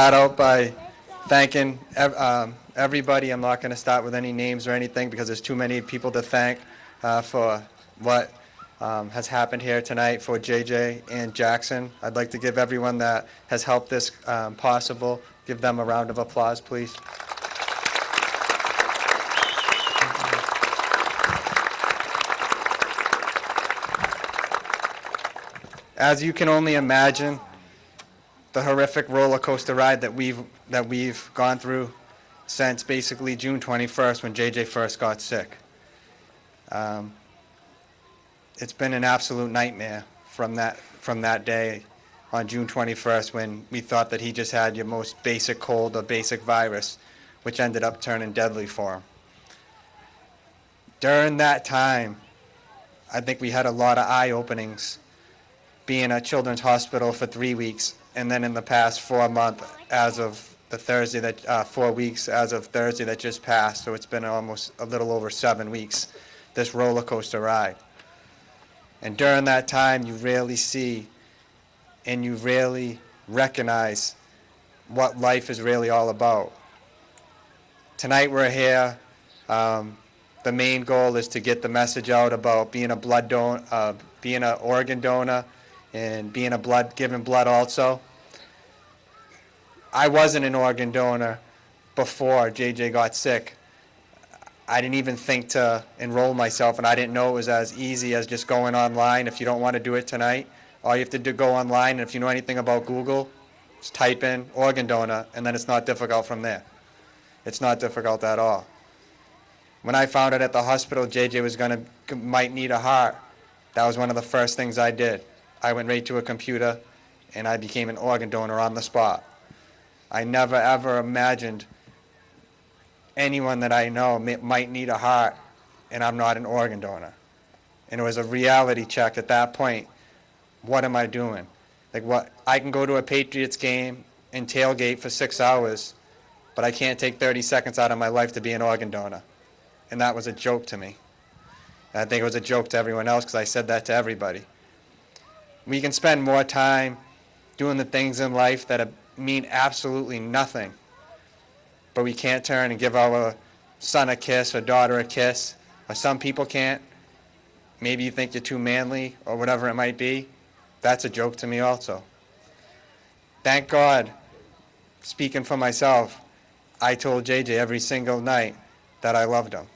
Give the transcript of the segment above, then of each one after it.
Start out by thanking everybody. I'm not going to start with any names or anything because there's too many people to thank for what has happened here tonight for JJ and Jackson. I'd like to give everyone that has helped this possible, give them a round of applause, please. As you can only imagine, the horrific roller coaster ride that we've gone through since basically June 21st when JJ first got sick. It's been an absolute nightmare from that day on June 21st when we thought that he just had your most basic cold or basic virus, which ended up turning deadly for him. During that time, I think we had a lot of eye openings, being at Children's Hospital for 3 weeks, and then in the past 4 months, as of the Thursday that 4 weeks as of Thursday that just passed. So it's been almost a little over 7 weeks, this roller coaster ride. And during that time, you rarely see and you rarely recognize what life is really all about. Tonight we're here. The main goal is to get the message out about being a blood donor, being an organ donor, and being giving blood also. I wasn't an organ donor before JJ got sick. I didn't even think to enroll myself, and I didn't know it was as easy as just going online. If you don't want to do it tonight, all you have to do go online, and if you know anything about Google, just type in organ donor, and then it's not difficult from there. It's not difficult at all. When I found out at the hospital JJ might need a heart, that was one of the first things I did. I went right to a computer and I became an organ donor on the spot. I never ever imagined anyone that I know might need a heart and I'm not an organ donor. And it was a reality check at that point. What am I doing? Like, what? I can go to a Patriots game and tailgate for 6 hours, but I can't take 30 seconds out of my life to be an organ donor. And that was a joke to me. And I think it was a joke to everyone else because I said that to everybody. We can spend more time doing the things in life that mean absolutely nothing, but we can't turn and give our son a kiss or daughter a kiss, or some people can't. Maybe you think you're too manly or whatever it might be. That's a joke to me also. Thank God, speaking for myself, I told JJ every single night that I loved him.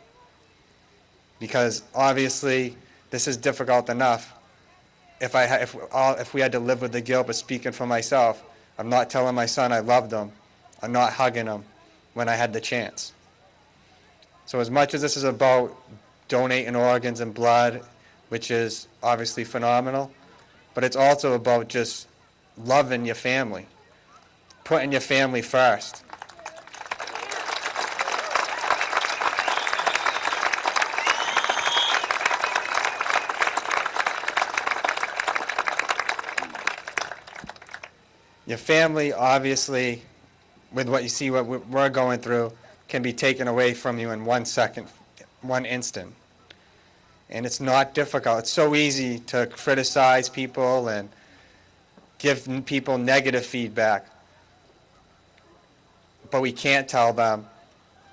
Because obviously this is difficult enough. If we had to live with the guilt, but speaking for myself, I'm not telling my son I loved him. I'm not hugging him when I had the chance. So as much as this is about donating organs and blood, which is obviously phenomenal, but it's also about just loving your family, putting your family first. Your family, obviously, with what you see, what we're going through, can be taken away from you in 1 second, 1 instant. And it's not difficult. It's so easy to criticize people and give people negative feedback. But we can't tell them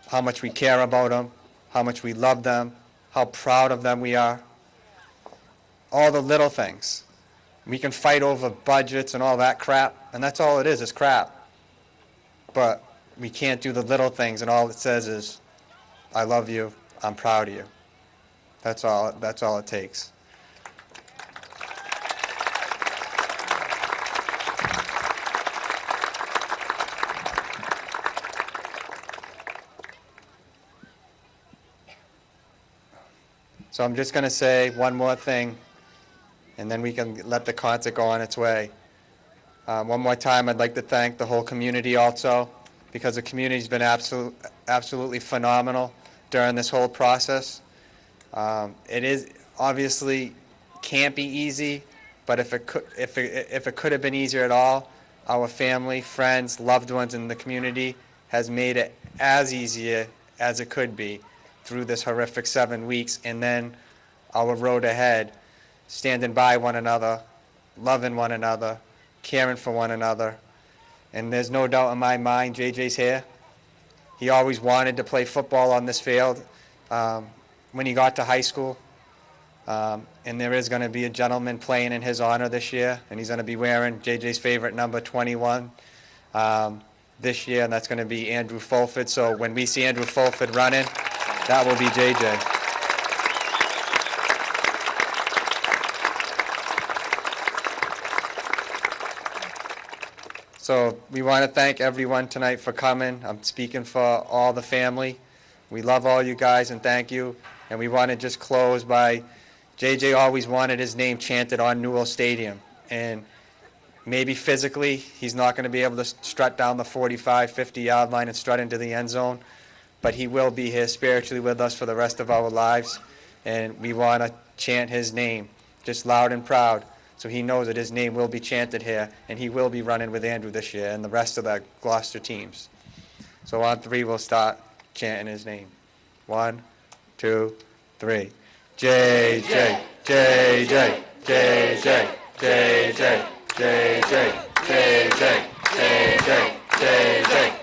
how much we care about them, how much we love them, how proud of them we are. All the little things. We can fight over budgets and all that crap, and that's all it is crap. But we can't do the little things, and all it says is, I love you, I'm proud of you. That's all it takes. So I'm just going to say one more thing, and then we can let the concert go on its way. One more time, I'd like to thank the whole community also, because the community's been absolutely phenomenal during this whole process. It is obviously can't be easy, but if it could have been easier at all, our family, friends, loved ones in the community has made it as easy as it could be through this horrific 7 weeks, and then our road ahead, standing by one another, loving one another, caring for one another, And there's no doubt in my mind JJ's here. He always wanted to play football on this field when he got to high school. And there is going to be a gentleman playing in his honor this year, and he's going to be wearing JJ's favorite number, 21, this year, and that's going to be Andrew Fulford. So when we see Andrew Fulford running, that will be JJ. So we want to thank everyone tonight for coming. I'm speaking for all the family. We love all you guys and thank you. And we want to just close by, JJ always wanted his name chanted on Newell Stadium. And maybe physically he's not going to be able to strut down the 45, 50-yard line and strut into the end zone. But he will be here spiritually with us for the rest of our lives. And we want to chant his name just loud and proud, so he knows that his name will be chanted here, and he will be running with Andrew this year and the rest of the Gloucester teams. So on 3, we'll start chanting his name. 1, 2, 3. JJ, JJ, JJ, JJ, JJ, JJ, JJ, JJ.